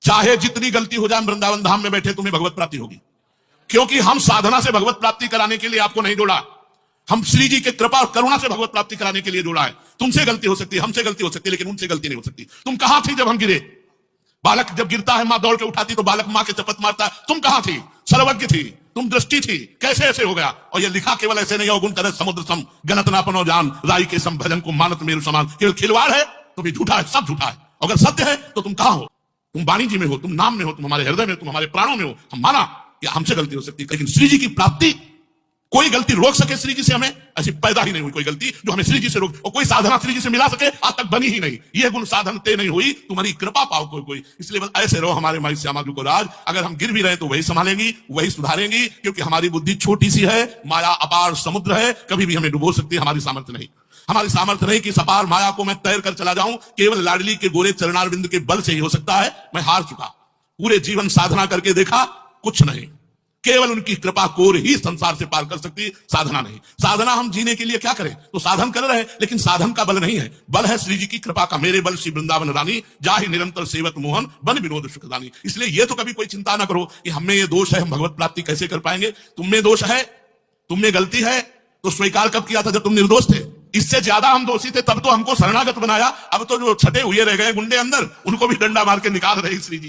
चाहे जितनी गलती हो जाए, वृंदावन धाम में बैठे तुम्हें भगवत प्राप्ति होगी, क्योंकि हम साधना से भगवत प्राप्ति कराने के लिए आपको नहीं जोड़ा। हम श्री जी के कृपा और करुणा से भगवत प्राप्ति कराने के लिए जोड़ा है। तुमसे गलती हो सकती है, हमसे गलती हो सकती है, लेकिन उनसे गलती नहीं हो सकती। तुम कहां थी जब हम गिरे? बालक जब गिरता है, मां दौड़ के उठाती तो बालक मां के चपत मारता है। तुम कहां थी? सर्वज्ञ थी, तुम दृष्टि थी, कैसे ऐसे हो गया? और ये लिखा केवल ऐसे नहीं, अवगुण तरह समुद्र सम गणत नापनो जान राई के सम भजन को मानत मेरु समान। केवल खिलवाड़ है तो भी झूठा है, सब झूठा है। अगर सत्य है तो तुम कहां हो? तुम वाणी जी में हो, तुम नाम में हो, तुम हमारे हृदय में, तुम हमारे प्राणों में हो। हम माना कि हमसे गलती हो सकती है, लेकिन श्री जी की प्राप्ति कोई गलती रोक सके श्री जी से? हमें ऐसी पैदा ही नहीं हुई कोई गलती जो हमें श्री जी से रोक, और कोई साधना श्री जी से मिला सके आज तक बनी ही नहीं। ये गुण साधन ते नहीं हुई, तुम्हारी कृपा पाओ कोई। इसलिए बस ऐसे रहो हमारे माई श्यामा जी को राज। अगर हम गिर भी रहे तो वही संभालेंगी, वही सुधारेंगी, क्योंकि हमारी बुद्धि छोटी सी है, माया अपार समुद्र है, कभी भी हमें डुबो सकती है। हमारी सामर्थ्य नहीं, हमारी सामर्थ्य नहीं कि इस अपार माया को मैं तैर कर चला जाऊं। केवल लाडली के गोरे चरणारविंद के बल से ही हो सकता है। मैं हार चुका, पूरे जीवन साधना करके देखा, कुछ नहीं। केवल उनकी कृपा कोर ही संसार से पार कर सकती, साधना नहीं। साधना हम जीने के लिए क्या करें? तो साधन कर रहे हैं, लेकिन साधन का बल नहीं है, बल है श्री जी की कृपा का। मेरे बल श्री वृंदावन रानी जाहि निरंतर सेवत मोहन बन विनोद सुखदानी। इसलिए ये तो कभी कोई चिंता ना करो कि हमें ये दोष है, हम भगवत प्राप्ति कैसे कर पाएंगे। तुम में दोष है, तुम में गलती है, तो स्वीकार कब किया था? जब तुम निर्दोष थे। इससे ज्यादा हम दोषी थे, तब तो हमको शरणागत बनाया। अब तो जो छटे हुए रह गए गुंडे अंदर, उनको भी डंडा मार के निकाल रहे श्री जी।